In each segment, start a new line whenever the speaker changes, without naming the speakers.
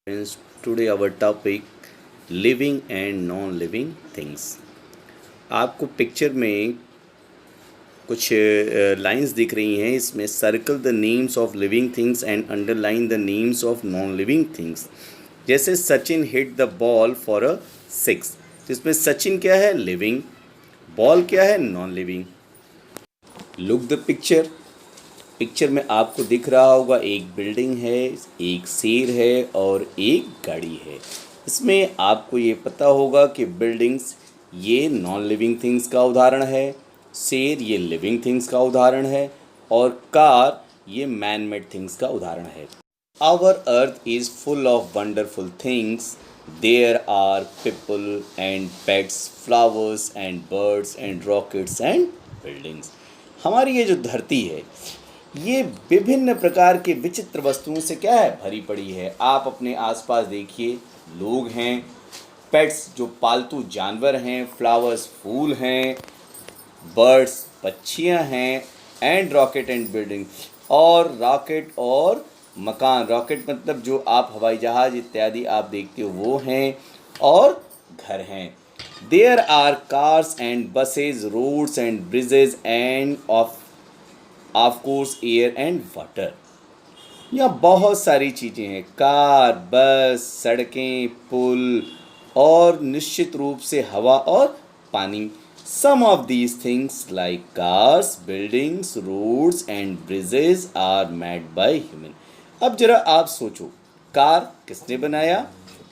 Friends, today our topic living and non-living things. आपको picture में कुछ लाइंस दिख रही हैं। इसमें circle the names of living things and underline the names of non living things. जैसे Sachin hit the ball for a six, तो इसमें सचिन क्या है? लिविंग। बॉल क्या है? Non living. Look the picture. Picture में आपको दिख रहा होगा एक बिल्डिंग है, एक शेर है और एक गाड़ी है। इसमें आपको ये पता होगा कि बिल्डिंग्स ये नॉन लिविंग थिंग्स का उदाहरण है, शेर ये लिविंग थिंग्स का उदाहरण है और कार ये मैन मेड थिंग्स का उदाहरण है। Our earth is full of wonderful things. There are people and pets, flowers and birds and rockets and buildings. हमारी ये जो धरती है ये विभिन्न प्रकार के विचित्र वस्तुओं से क्या है? भरी पड़ी है। आप अपने आसपास देखिए, लोग हैं, पेट्स जो पालतू जानवर हैं, फ्लावर्स फूल हैं, बर्ड्स पक्षियां हैं एंड रॉकेट एंड बिल्डिंग। और रॉकेट और मकान, रॉकेट मतलब जो आप हवाई जहाज़ इत्यादि आप देखते हो वो हैं, और घर हैं। There are cars and buses, roads and bridges and of course air and water. यहाँ बहुत सारी चीज़ें हैं, कार, बस, सड़कें, पुल और निश्चित रूप से हवा और पानी। Some of these things like cars, buildings, roads and bridges are made by human. अब जरा आप सोचो, कार किसने बनाया?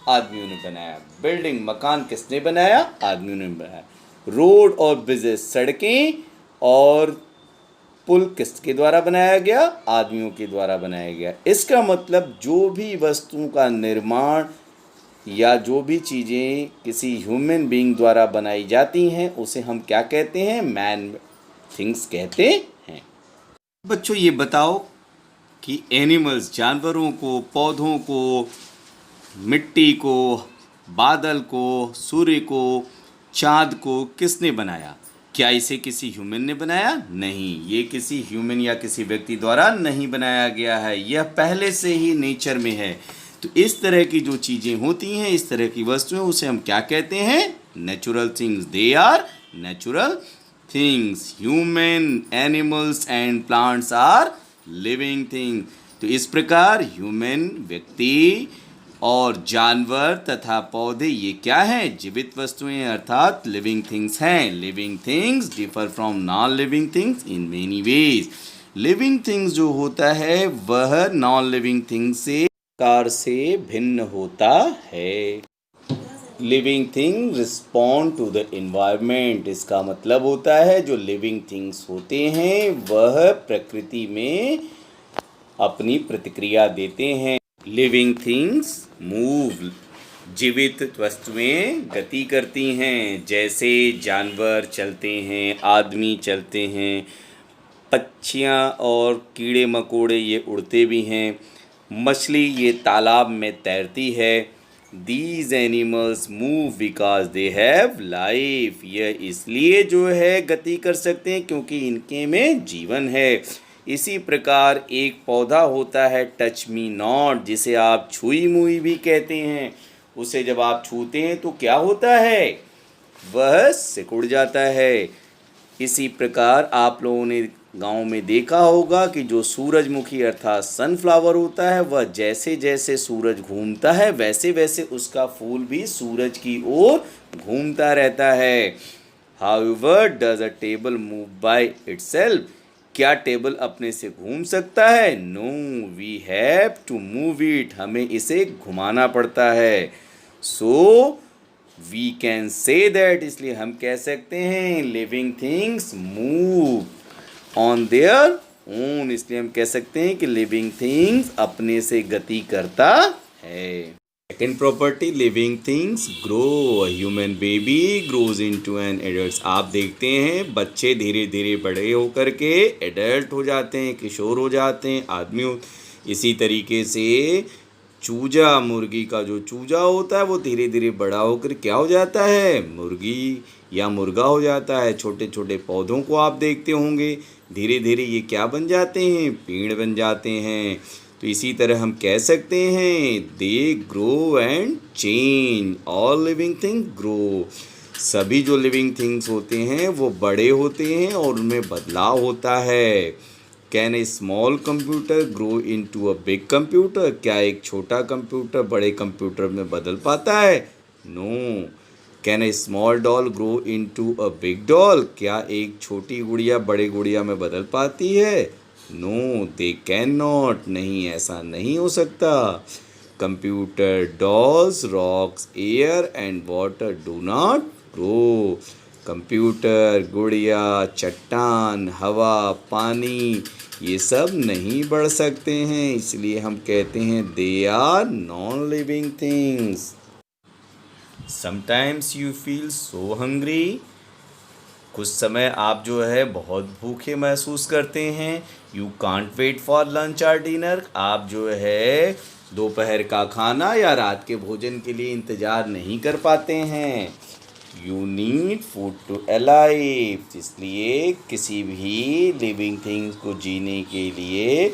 आदमियों ने बनाया। बिल्डिंग मकान किसने बनाया? आदमियों ने बनाया। रोड और ब्रिजेस सड़कें और पुल किसके द्वारा बनाया गया? आदमियों के द्वारा बनाया गया। इसका मतलब जो भी वस्तुओं का निर्माण या जो भी चीज़ें किसी ह्यूमन बीइंग द्वारा बनाई जाती हैं उसे हम क्या कहते हैं? मैन थिंग्स कहते हैं। बच्चों ये बताओ कि एनिमल्स, जानवरों को, पौधों को, मिट्टी को, बादल को, सूर्य को, चाँद को किसने बनाया? क्या इसे किसी ह्यूमन ने बनाया? नहीं, ये किसी ह्यूमन या किसी व्यक्ति द्वारा नहीं बनाया गया है, यह पहले से ही नेचर में है। तो इस तरह की जो चीज़ें होती हैं, इस तरह की वस्तुएं, उसे हम क्या कहते हैं? Natural things. They are natural things. Human, animals and plants are living thing. तो इस प्रकार ह्यूमन व्यक्ति और जानवर तथा पौधे ये क्या हैं? जीवित वस्तुएं अर्थात लिविंग थिंग्स हैं। Living things differ from non living things in many ways. Living things जो होता है वह नॉन लिविंग थिंग्स से कार से भिन्न होता है। Living thing respond to the environment. इसका मतलब होता है जो लिविंग थिंग्स होते हैं वह प्रकृति में अपनी प्रतिक्रिया देते हैं। Living things move. जीवित वस्तुएं गति करती हैं, जैसे जानवर चलते हैं, आदमी चलते हैं, पक्षियाँ और कीड़े मकोड़े ये उड़ते भी हैं, मछली ये तालाब में तैरती है। These animals move because they have life. यह इसलिए जो है गति कर सकते हैं क्योंकि इनके में जीवन है। इसी प्रकार एक पौधा होता है टच मी नॉट, जिसे आप छुई मुई भी कहते हैं। उसे जब आप छूते हैं तो क्या होता है? वह सिकुड़ जाता है। इसी प्रकार आप लोगों ने गांव में देखा होगा कि जो सूरजमुखी अर्थात सनफ्लावर होता है वह जैसे जैसे सूरज घूमता है वैसे वैसे उसका फूल भी सूरज की ओर घूमता रहता है। However does a table move by itself. क्या टेबल अपने से घूम सकता है? No, we have to move it. हमें इसे घुमाना पड़ता है। So we can say that, इसलिए हम कह सकते हैं living things move on their own. इसलिए हम कह सकते हैं कि लिविंग थिंग्स अपने से गति करता है। Second property, living things grow. Human baby grows into an adult. आप देखते हैं बच्चे धीरे धीरे बड़े होकर के एडल्ट हो जाते हैं, किशोर हो जाते हैं, आदमी हो। इसी तरीके से चूजा, मुर्गी का जो चूजा होता है वो धीरे धीरे बड़ा होकर क्या हो जाता है? मुर्गी या मुर्गा हो जाता है। छोटे छोटे पौधों को आप देखते होंगे, धीरे धीरे ये क्या बन जाते हैं? पेड़ बन जाते हैं। तो इसी तरह हम कह सकते हैं they grow and change, all living thing grow. सभी जो लिविंग थिंग्स होते हैं वो बड़े होते हैं और उनमें बदलाव होता है। Can a small computer grow into a big computer? क्या एक छोटा कंप्यूटर बड़े कंप्यूटर में बदल पाता है? No. Can a small doll grow into a big doll? क्या एक छोटी गुड़िया बड़े गुड़िया में बदल पाती है? No, they can not. नहीं, ऐसा नहीं हो सकता। Computer dolls rocks air and water do not grow. Computer, गुड़िया, चट्टान, हवा, पानी ये सब नहीं बढ़ सकते हैं, इसलिए हम कहते हैं they are non living things. Sometimes you feel so hungry. कुछ समय आप जो है बहुत भूखे महसूस करते हैं। You can't wait for lunch और डिनर। आप जो है दोपहर का खाना या रात के भोजन के लिए इंतज़ार नहीं कर पाते हैं। You need food to alive. इसलिए किसी भी लिविंग थिंग्स को जीने के लिए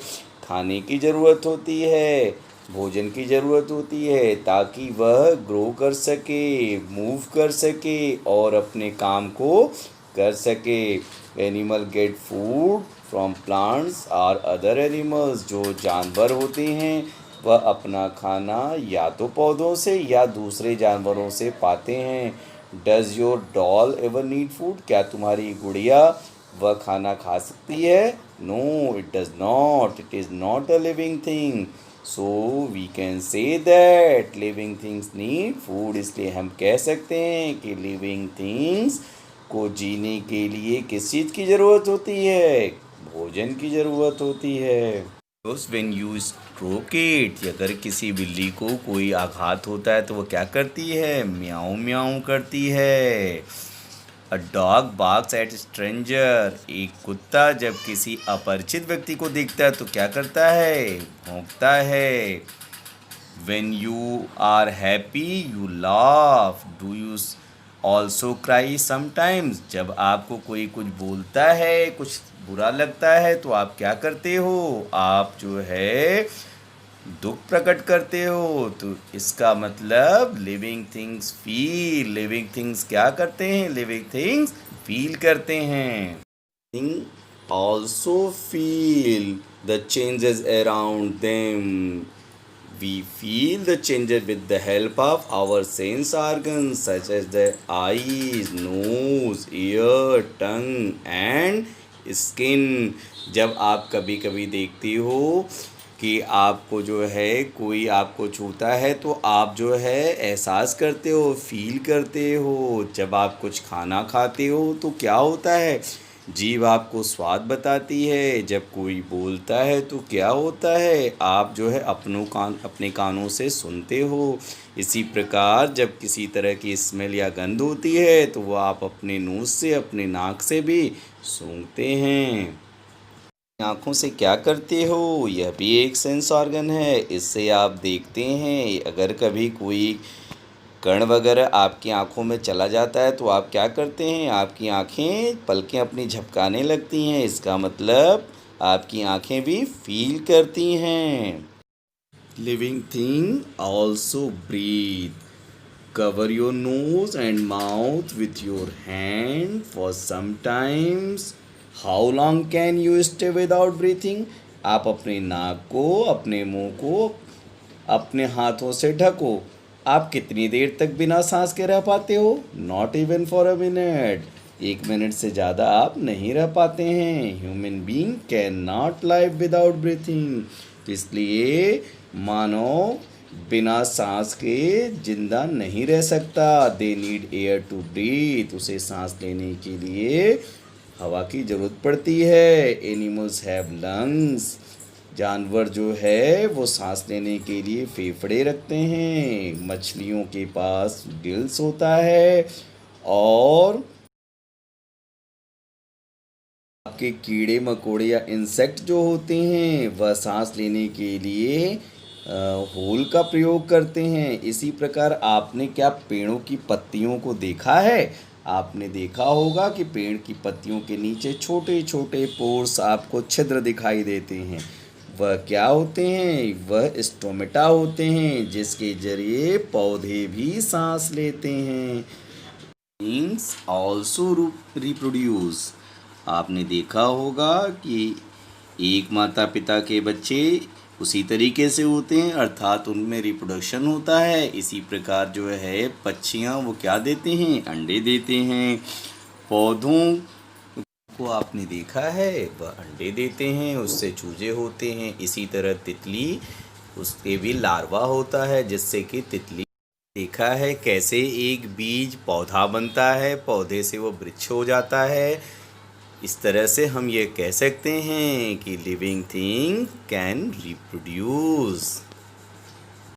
खाने की ज़रूरत होती है, भोजन की ज़रूरत होती है, ताकि वह ग्रो कर सके, मूव कर सके और अपने काम को कर सके। Animal get food from plants और अदर एनिमल्स। जो जानवर होते हैं वह अपना खाना या तो पौधों से या दूसरे जानवरों से पाते हैं। Does your doll ever need food? क्या तुम्हारी गुड़िया वह खाना खा सकती है? No, it does not. It is not a living thing. So we can say that living things need food. इसलिए हम कह सकते हैं कि लिविंग थिंग्स को जीने के लिए किस चीज़ की ज़रूरत होती है? भोजन की ज़रूरत होती है। व्हेन यू स्ट्रोक इट, अगर किसी बिल्ली को कोई आघात होता है तो वो क्या करती है? म्याऊं म्याऊं करती है। A dog barks at stranger. एक कुत्ता जब किसी अपरिचित व्यक्ति को देखता है तो क्या करता है? भौंकता है। When you are happy, you laugh. Do you also cry sometimes? जब आपको कोई कुछ बोलता है, कुछ बुरा लगता है तो आप क्या करते हो? आप जो है दुख प्रकट करते हो। तो इसका मतलब living things feel. Living things क्या करते हैं? लिविंग थिंग्स फील करते हैं। Thing also feel the changes around them. We feel the changes with the help of our sense organs such as the eyes, nose, ear, tongue and skin. जब आप कभी कभी देखते हो कि आपको जो है कोई आपको छूता है तो आप जो है एहसास करते हो, फील करते हो। जब आप कुछ खाना खाते हो तो क्या होता है? जीभ आपको स्वाद बताती है। जब कोई बोलता है तो क्या होता है? आप जो है अपने कानों से सुनते हो। इसी प्रकार जब किसी तरह की स्मेल या गंध होती है तो वो आप अपने नोज़ से, अपने नाक से भी सूंघते हैं। आँखों से क्या करते हो? यह भी एक सेंस ऑर्गन है। इससे आप देखते हैं। अगर कभी कोई कण वगैरह आपकी आंखों में चला जाता है तो आप क्या करते हैं? आपकी आंखें पलकें अपनी झपकाने लगती हैं। इसका मतलब आपकी आंखें भी फील करती हैं। Living thing also breathe. Cover your nose and mouth with your hand for some times. How long can you stay without breathing? आप अपने नाक को, अपने मुंह को अपने हाथों से ढको। आप कितनी देर तक बिना सांस के रह पाते हो? Not even for a minute. 1 minute से ज़्यादा आप नहीं रह पाते हैं। Human being can not live without breathing. तो इसलिए मानव बिना सांस के जिंदा नहीं रह सकता। They need air to breathe. उसे सांस लेने के लिए हवा की ज़रूरत पड़ती है। Animals have lungs. जानवर जो है वो सांस लेने के लिए फेफड़े रखते हैं। मछलियों के पास गिल्स होता है। और आपके कीड़े मकोड़े या इंसेक्ट जो होते हैं वह सांस लेने के लिए होल का प्रयोग करते हैं। इसी प्रकार आपने क्या पेड़ों की पत्तियों को देखा है? आपने देखा होगा कि पेड़ की पत्तियों के नीचे छोटे छोटे पोर्स आपको छिद्र दिखाई देते हैं। वह क्या होते हैं? वह स्टोमेटा होते हैं, जिसके जरिए पौधे भी सांस लेते हैं। Beings also reproduce. आपने देखा होगा कि एक माता पिता के बच्चे उसी तरीके से होते हैं, अर्थात उनमें रिप्रोडक्शन होता है। इसी प्रकार जो है पक्षियाँ वो क्या देते हैं? अंडे देते हैं। पौधों को आपने देखा है, वह अंडे देते हैं, उससे चूजे होते हैं। इसी तरह तितली, उसके भी लार्वा होता है, जिससे कि तितली देखा है कैसे एक बीज पौधा बनता है, पौधे से वो वृक्ष हो जाता है। इस तरह से हम ये कह सकते हैं कि लिविंग थिंग कैन रिप्रोड्यूस।